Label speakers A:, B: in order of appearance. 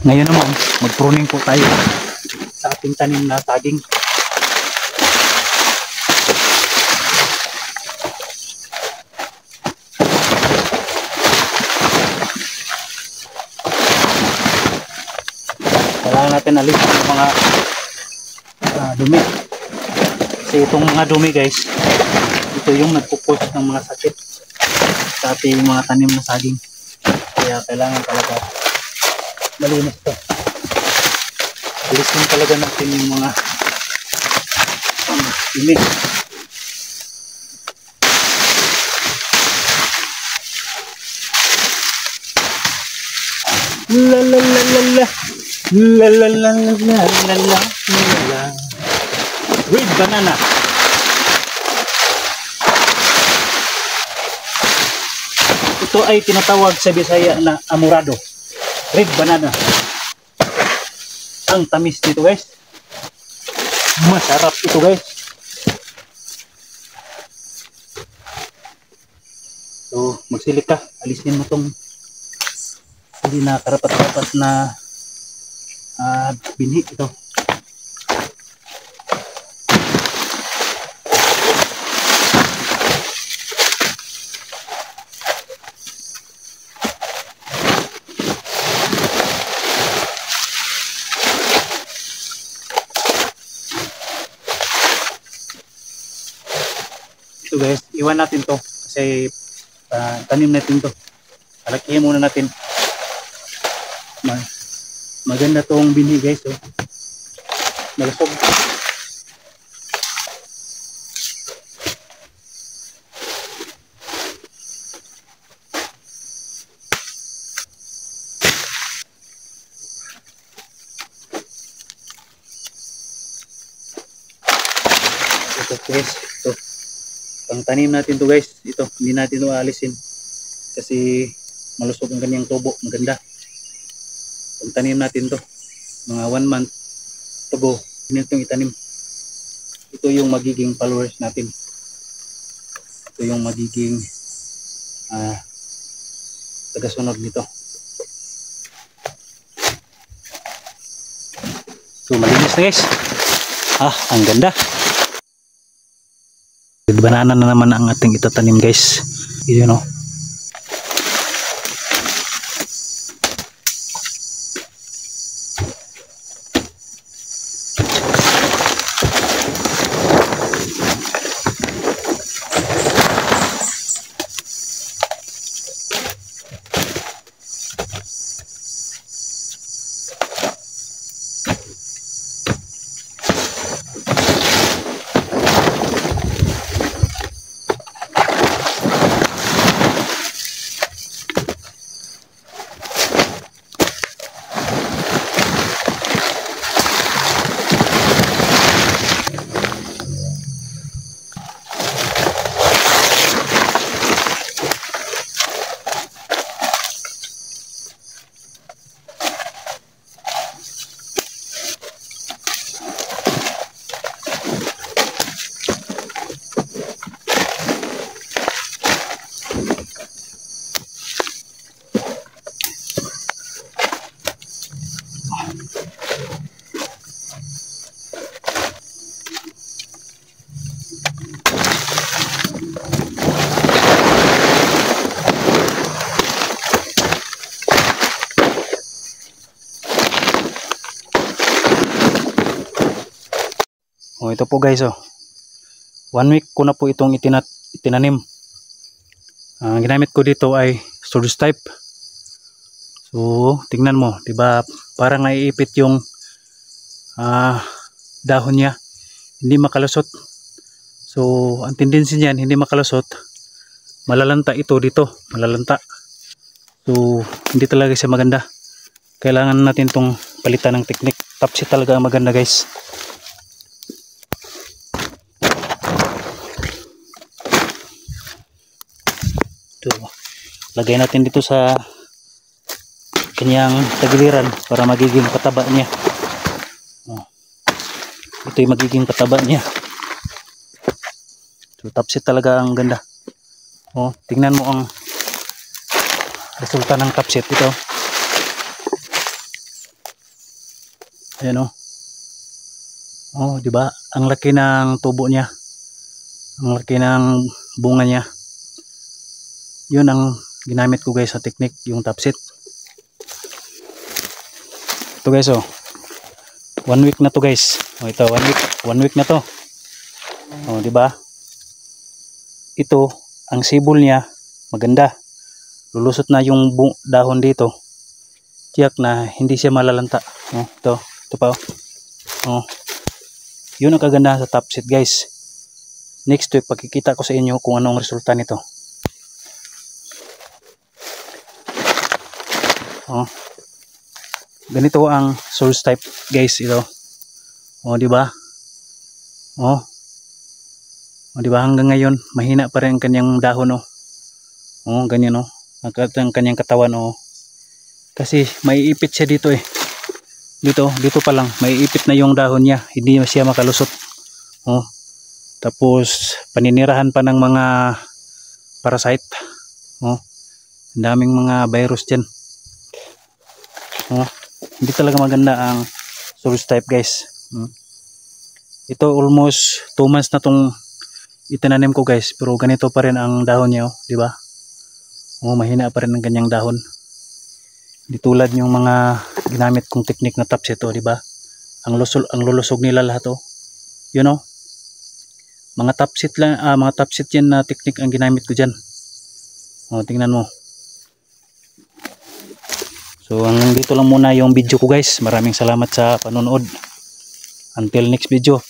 A: Ngayon naman, mag-pruning po tayo sa ating tanim na saging. Kailangan natin alis yung mga dumi. Kasi itong mga dumi guys, ito yung nagpo-cause ng mga sakit sa ating mga tanim na saging. Kaya kailangan talaga malinis to. Alisin talaga natin yung mga dumi. La la la la la la la la la la la la. Red banana. Ito ay tinatawag sa Bisaya na amurado. Red banana. Ang tamis nito guys. Masarap ito guys. So magsilik ka. Alisin mo tong hindi na karapat-dapat na binhi ito. Ito guys, iwan natin to kasi tanim natin to. Palakihin muna natin. Maganda tong binhi guys, oh. Malusog. Ito guys, ito. Pang tanim natin to guys, ito. Hindi natin ito aalisin kasi malusog ang kanyang tubo, maganda. Pag tanim natin to mga 1 month to go, itong itanim. Ito yung magiging followers natin. Ito yung magiging tagasunod nito. So malinis na guys. Ang ganda. Banana na naman ang ating itatanim guys. You know. Ito po guys, 1 week ko na po itong itinanim. Ang ginamit ko dito ay Surge type. So tingnan mo, diba parang naiipit yung dahon niya, hindi makalusot. So ang tendency niyan, hindi makalusot, malalanta ito dito, malalanta. So hindi talaga siya maganda. Kailangan natin tong palitan ng technique. Topseed talaga ang maganda guys. Lagay natin dito sa kanyang tagiliran para magiging pataba niya. Ito yung magiging pataba niya. So topseed talaga ang ganda. Tingnan mo ang resulta ng topseed ito. Ayan oh. Oh, di ba? Ang laki ng tubo niya. Ang laki ng bunga niya. Yun ang ginamit ko guys sa technique, yung topset. Ito guys oh. 1 week na to guys. Oh, ito 1 week na to. Oh, di ba? Ito, ang sibol niya maganda. Lulusot na yung dahon dito. Tiyak na hindi siya malalanta. Oh, ito pa oh. Oh. Yun ang kagandahan sa topset guys. Next week pagkikita ko sa inyo kung anong resulta nito. Oh. Ganito ang source type guys ito. Oh, di ba? Oh. Oh, di ba hanggang ngayon mahina pa rin ang kanyang dahon oh. Oh, ganyan oh. Ang kanyang katawan oh. Kasi maiipit siya dito eh. Dito pa lang maiipit na yung dahon niya, hindi siya makalusot. Oh. Tapos paninirahan pa ng mga parasite. Oh. Ang daming mga virus diyan. Oh. Hindi talaga maganda ang source type guys. Ito almost 2 months na tong itinanim ko guys, pero ganito pa rin ang dahon niya oh, di ba? Oh, mahina pa rin ang kanyang dahon. Di tulad yung mga ginamit kong technique na topset oh, di ba? Ang lulusog nila lahat oh. You know? Mga topset yan na technique ang ginamit ko diyan. Oh, tingnan mo. So hanggang dito lang muna yung video ko guys. Maraming salamat sa panonood. Until next video.